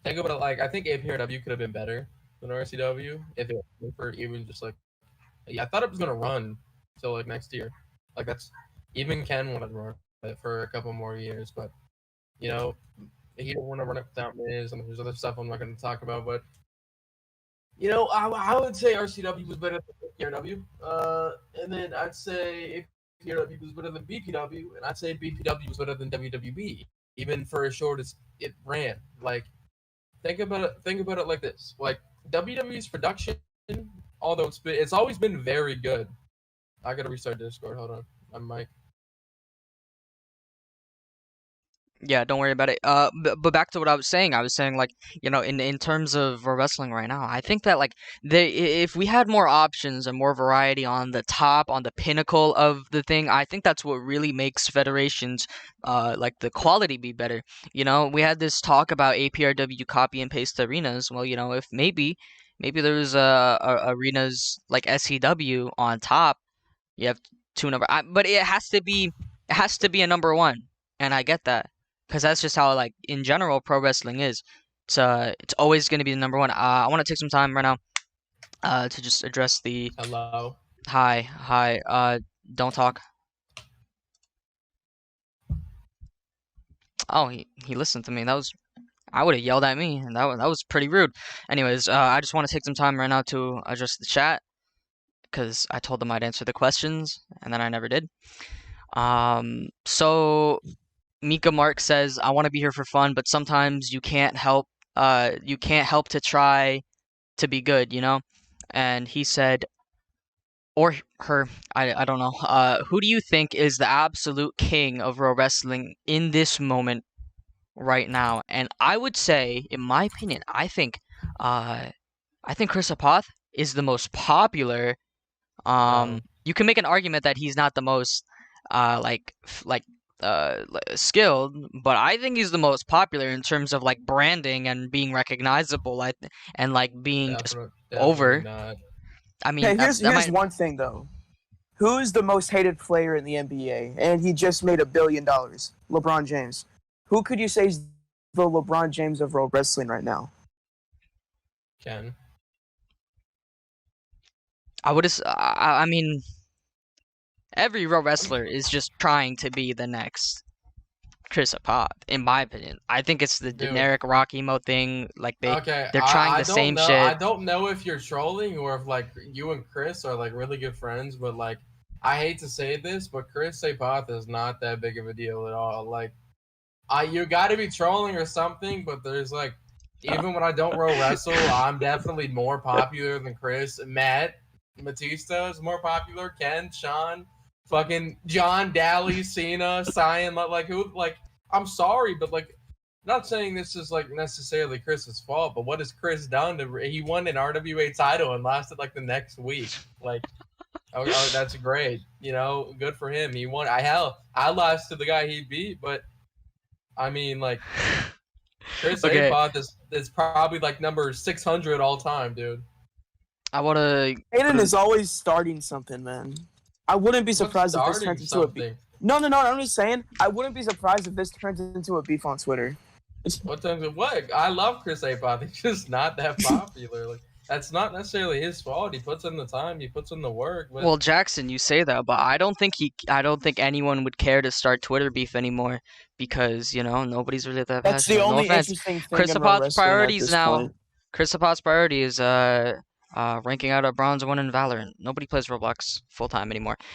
think about it, like I think APRW could have been better than RCW if it were for even just like I thought it was gonna run till like next year. Like that's even Ken wanted to run it for a couple more years, but you know he didn't want to run it without Miz, and there's other stuff I'm not going to talk about. But I would say RCW was better than PRW, and then I'd say PRW was better than BPW, and I'd say BPW was better than WWB, even for as short as it ran. Like think about it like this: like WWE's production, although it's always been very good. I gotta restart Discord. Hold on, I'm Mike. Yeah, don't worry about it. But back to what I was saying. I was saying like, in terms of wrestling right now, I think that like if we had more options and more variety on the top, on the pinnacle of the thing, I think that's what really makes federations, like the quality be better. We had this talk about APRW copy and paste arenas. Well, if maybe there was arenas like SEW on top. You have two but it has to be a number one, and I get that because that's just how like in general pro wrestling is. It's always going to be the number one. I want to take some time right now, to just address the Hello. hi. Don't talk. Oh, he listened to me. I would have yelled at me, and that was pretty rude. Anyways, I just want to take some time right now to address the chat because I told them I'd answer the questions, and then I never did. So Mika Mark says, I want to be here for fun, but sometimes you can't help to try to be good, And he said, or her, I don't know. Who do you think is the absolute king of pro wrestling in this moment right now? And I would say, in my opinion, I think Chris Apoth is the most popular. You can make an argument that he's not the most skilled, but I think he's the most popular in terms of like branding and being recognizable, and like being just over. Not. I mean, Hey, here's one thing though. Who's the most hated player in the NBA? And he just made $1 billion. LeBron James. Who could you say is the LeBron James of pro wrestling right now? Ken. I mean, every pro wrestler is just trying to be the next Chris Apoth, in my opinion. I think it's the generic rock emo thing. Like they're trying the same shit. I don't know if you're trolling or if like you and Chris are like really good friends, but like I hate to say this, but Chris Apoth is not that big of a deal at all. Like you got to be trolling or something, but there's like even when I don't wrestle, I'm definitely more popular than Chris. Matt Batista is more popular. Ken, Sean, fucking John, Daly, Cena, Cyan, like who? Like I'm sorry, but like, not saying this is like necessarily Chris's fault, but what has Chris done? He won an RWA title and lasted like the next week. Like, oh, that's great. Good for him. He won. I lost to the guy he beat, but I mean, like, Chris Apoth is probably like number 600 all time, dude. I want to. Aiden is always starting something, man. I wouldn't be surprised if this turns into a beef. No. I'm just saying. I wouldn't be surprised if this turns into a beef on Twitter. What? I love Chris Apoth. He's just not that popular. Like that's not necessarily his fault. He puts in the time. He puts in the work. But... Well, Jackson, you say that, but I don't think anyone would care to start Twitter beef anymore because nobody's really that passionate. That's the only interesting thing. Chris Apoth's priorities now. Chris Apoth's priority is ranking out a bronze 1 in Valorant. Nobody plays Roblox full time anymore.